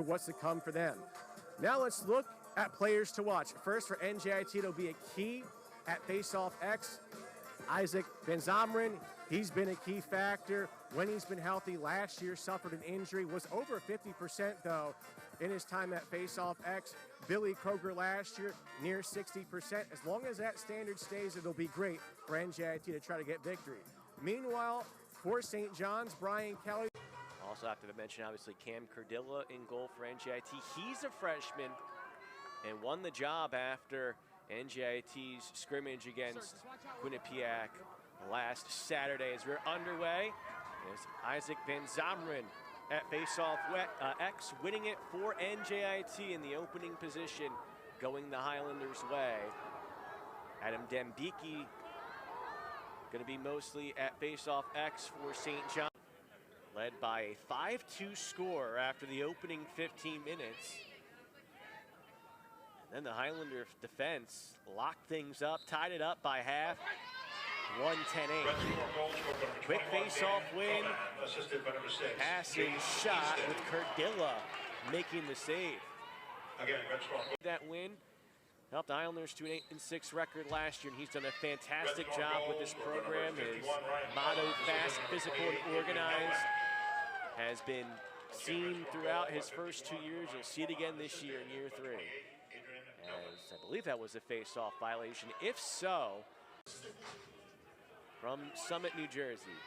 what's to come for them. Now let's look at players to watch. First for NJIT, it'll be a key at Faceoff X. Issac Vanzomeren, he's been a key factor when he's been healthy. Last year suffered an injury, was over 50% though in his time at Faceoff X. Billy Kroger last year, near 60%. As long as that standard stays, it'll be great for NJIT to try to get victory. Meanwhile, for St. John's, Brian Kelly. Also have to mention, obviously, Cam Cardilla in goal for NJIT. He's a freshman and won the job after NJIT's scrimmage against Quinnipiac last Saturday. As we're underway, there's Issac Vanzomeren at Faceoff X, winning it for NJIT in the opening position, going the Highlanders' way. Adam Dembicki going to be mostly at Faceoff X for St. John, led by a 5-2 score after the opening 15 minutes. Then the Highlander defense locked things up, tied it up by half, 1-10-8. Quick face-off win, passing shot with Cardilla making the save. That win helped the Islanders to an 8-6 record last year, and he's done a fantastic job with this program. His motto, fast, physical, and organized, has been seen throughout his first 2 years. You'll see it again this year in year 3. As I believe that was a face-off violation. If so, from Summit, New Jersey.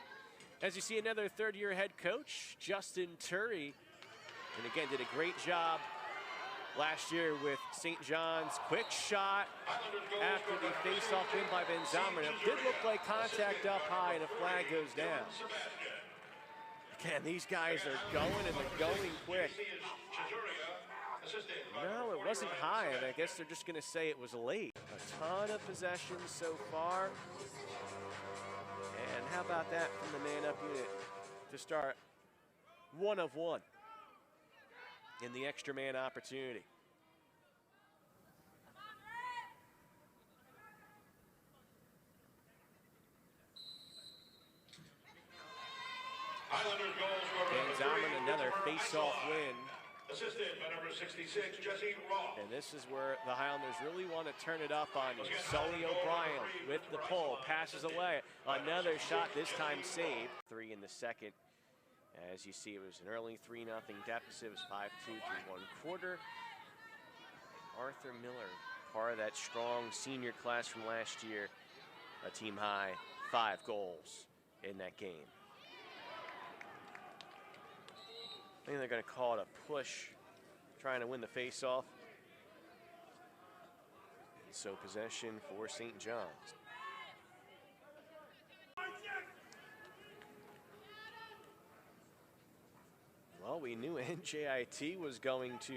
As you see, another third-year head coach, Justin Turry, and again, did a great job last year with St. John's. Quick shot after the face-off win by Vanzomeren. It did look like contact up high, and a flag goes down. Again, these guys are going, and they're going quick. No, it wasn't high, and I guess they're just going to say it was late. A ton of possessions so far. And how about that from the man-up unit to start 1 of 1 in the extra man opportunity. Vanzomeren, another face-off win. Assisted by number 66, Jesse Ross. And this is where the Highlanders really want to turn it up on you. Sully O'Brien with the pull, passes away. Another shot, this time saved. 3 in the second. As you see, it was an early 3-0 deficit. It was 5-2 through 1 quarter. Arthur Miller, part of that strong senior class from last year. A team high 5 goals in that game. I think they're going to call it a push, trying to win the face-off. So possession for St. John's. Well, we knew NJIT was going to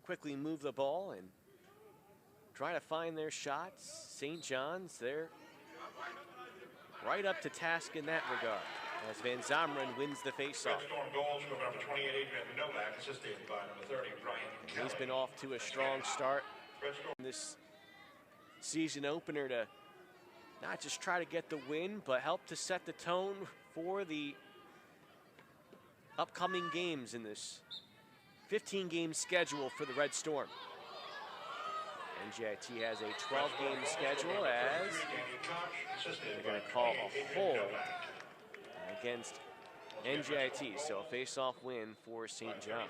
quickly move the ball and try to find their shots. St. John's, they're right up to task in that regard, as Vanzomeren wins the faceoff. He's been off to a strong start in this season opener to not just try to get the win, but help to set the tone for the upcoming games in this 15-game schedule for the Red Storm. NJIT has a 12-game schedule, as they're going to call a hold against NJIT, so a face-off win for St. John's.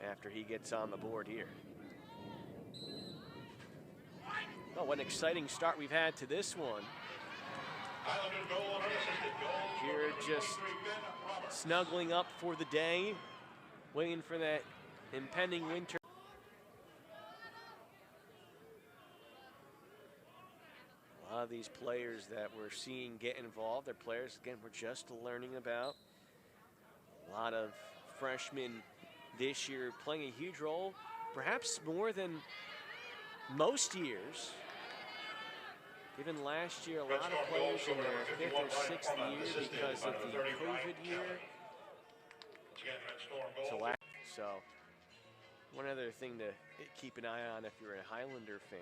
After he gets on the board here. Oh, what an exciting start we've had to this one. Here just snuggling up for the day, waiting for that impending winter. A lot of these players that we're seeing get involved, they're players, again, we're just learning about. A lot of freshmen this year playing a huge role, perhaps more than most years. Given last year, a lot of players in their 5th or 6th year because of the COVID year. So one other thing to keep an eye on if you're a Highlander fan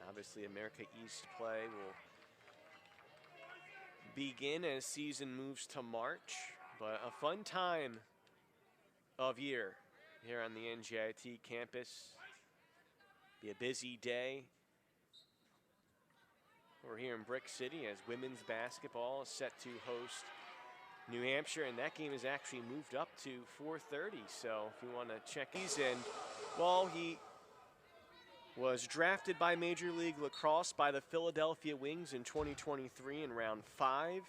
Obviously, America East play will begin as season moves to March, but a fun time of year here on the NJIT campus. Be a busy day. We're here in Brick City as women's basketball is set to host New Hampshire, and that game is actually moved up to 4:30. So if you want to check these in, well, he was drafted by Major League Lacrosse by the Philadelphia Wings in 2023 in round 5.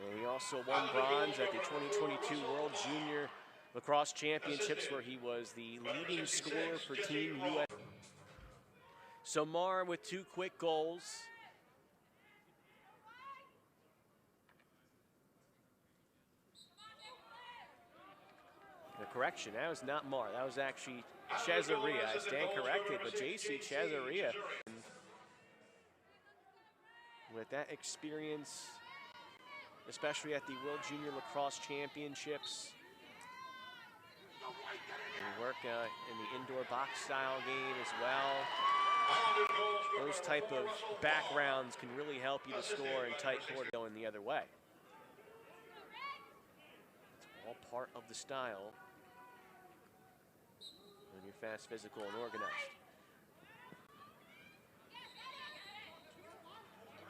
And he also won bronze at the 2022 World Junior Lacrosse Championships, where he was the leading scorer for Team USA. So Mar with 2 quick goals. The correction, that was not Mar, that was actually Cesaria. I stand corrected, but JC Cesaria. With that experience, especially at the World Junior Lacrosse Championships, and work in the indoor box style game as well. Those type of backgrounds can really help you to score in tight court going the other way. It's all part of the style when you're fast, physical, and organized.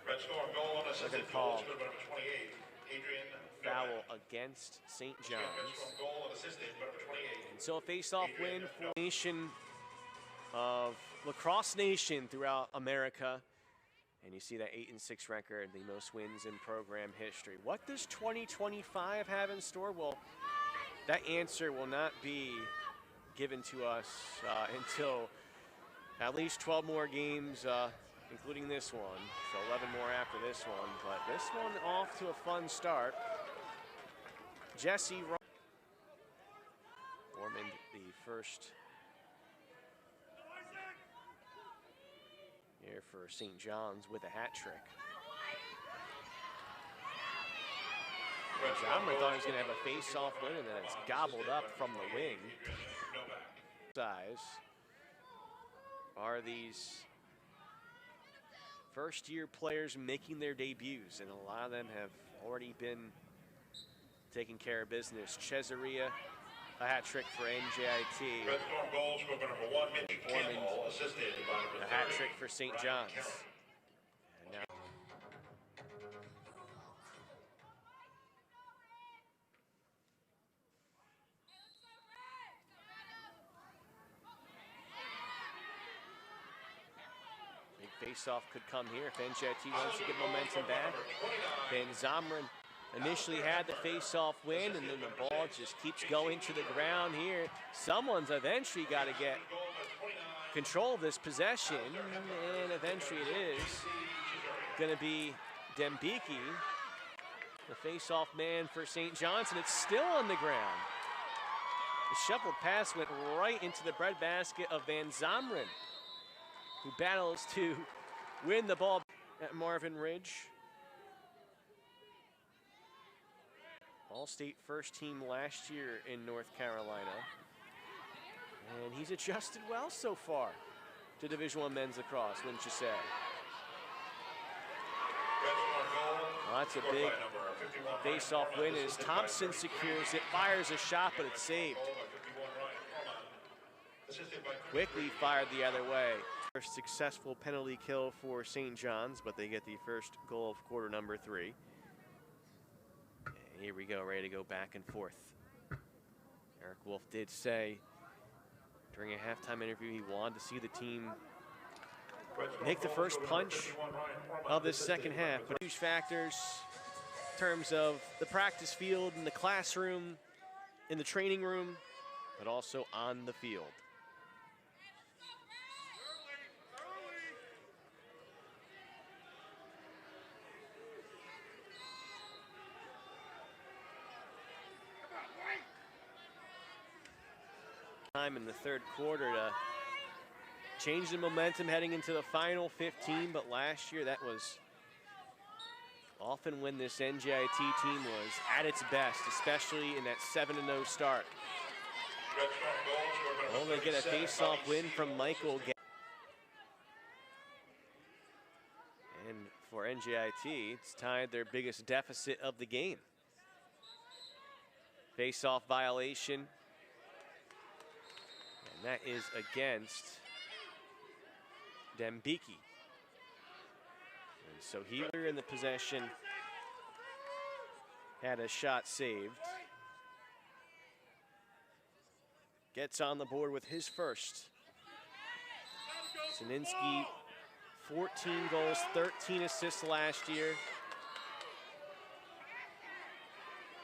Red Storm goal on assisted They're going to call number 28, Adrian foul against St. John's. Red Storm goal on assisted number 28. And so a face-off win for the nation of Lacrosse Nation throughout America. And you see that 8-6 record, the most wins in program history. What does 2025 have in store? Well, that answer will not be given to us until at least 12 more games, including this one. So 11 more after this one. But this one off to a fun start. Jesse Ormond, the first here for St. John's with a hat trick. Vanzomeren thought he was going to have a face-off win, and then it's gobbled up from the wing. Size are these first-year players making their debuts, and a lot of them have already been taking care of business. Cesaria, a hat trick for NJIT. Red Storm goal, scorer number 1, Mitch Campbell, assisted by number 30. A hat trick for St. John's. And now big face-off could come here if NJIT wants to get momentum back. Vanzomeren initially had the face-off win, and then the ball just keeps going to the ground here. Someone's eventually got to get control of this possession, and eventually it is going to be Dembicki, the face-off man for St. John's, and it's still on the ground. The shuffled pass went right into the breadbasket of Vanzomeren, who battles to win the ball at Marvin Ridge. All-state first team last year in North Carolina. And he's adjusted well so far to Division I men's lacrosse, wouldn't you say? Well, that's a big face-off win as Thompson secures it, fires a shot, but it's saved. Quickly fired the other way. First successful penalty kill for St. John's, but they get the first goal of quarter number 3. And here we go, ready to go back and forth. Eric Wolf did say during a halftime interview he wanted to see the team make the first punch of this second half. But huge factors in terms of the practice field, in the classroom, in the training room, but also on the field. Time in the third quarter to change the momentum heading into the final 15, but last year that was often when this NJIT team was at its best, especially in that 7-0 start. Only get a face-off win from Michael. for NJIT. It's tied their biggest deficit of the game. Face-off violation. And that is against Dembicki. And so he in the possession had a shot saved. Gets on the board with his first. Sininski, 14 goals, 13 assists last year.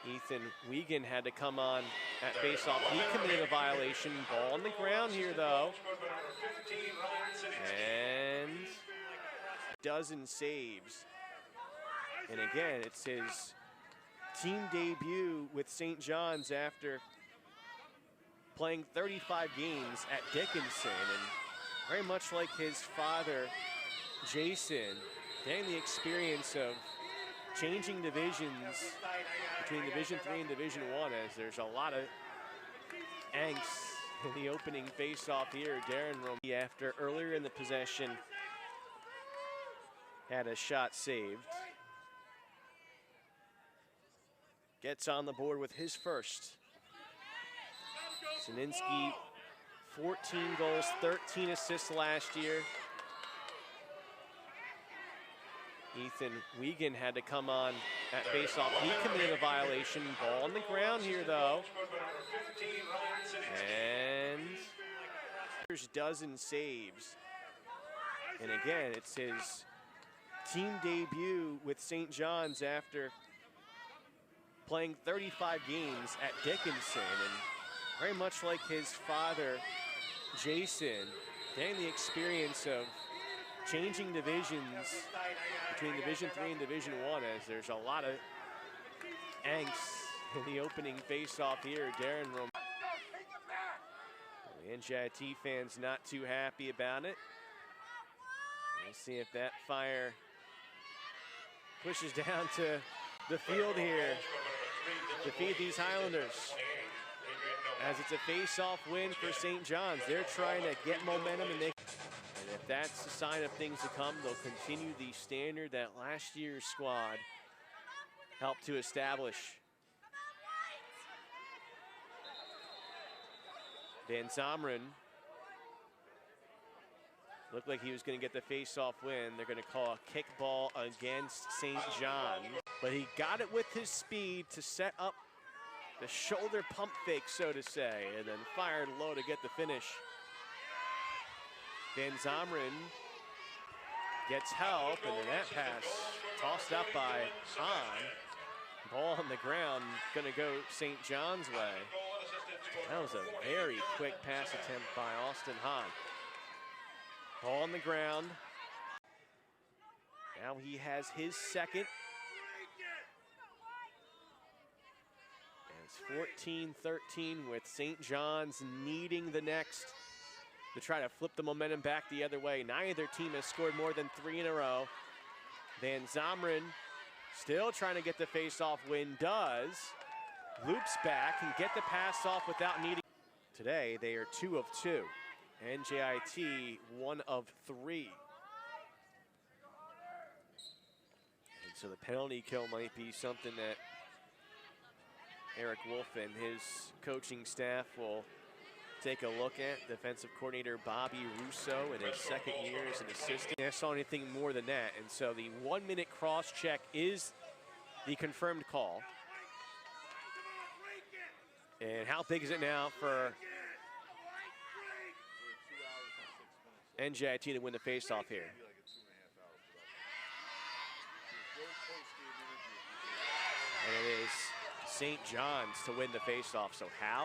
Ethan Wiegand had to come on at faceoff. He committed a violation. Ball on the ground here, though. And dozen saves. And again, it's his team debut with St. John's after playing 35 games at Dickinson. And very much like his father, Jason, getting the experience of changing divisions between Division III and Division I, as there's a lot of angst in the opening face-off here. Darren Romey, after earlier in the possession, had a shot saved. Gets on the board with his first. Sininski, 14 goals, 13 assists last year. Ethan Wiegand had to come on at faceoff. He committed a violation. Ball on the ground here, though. And there's dozen saves. And again, it's his team debut with St. John's after playing 35 games at Dickinson. And very much like his father, Jason, getting the experience of changing divisions between Division III and Division I, as there's a lot of angst in the opening face-off here. Darren Romey. The NJIT fans not too happy about it. We'll see if that fire pushes down to the field here to feed these Highlanders. As it's a face-off win for St. John's. They're trying to get momentum, and if that's a sign of things to come, they'll continue the standard that last year's squad helped to establish. Vanzomeren looked like he was going to get the face-off win. They're going to call a kickball against St. John's, but he got it with his speed to set up the shoulder pump fake, so to say, and then fired low to get the finish. Vanzomeren gets help, and then that pass tossed up by Hahn. Ball on the ground, gonna go St. John's way. That was a very quick pass attempt by Austin Hahn. Ball on the ground. Now he has his second. It's 14-13 with St. John's needing the next to try to flip the momentum back the other way. Neither team has scored more than 3 in a row. Vanzomeren still trying to get the face-off win, does. Loops back and get the pass off without needing. Today they are 2 of 2. NJIT 1 of 3. And so the penalty kill might be something that Eric Wolf and his coaching staff will take a look at. Defensive coordinator Bobby Russo in his second year as an assistant. I saw anything more than that, and so the 1-minute cross check is the confirmed call. And how big is it now for NJIT to win the faceoff here? And it is St. John's to win the faceoff. So how?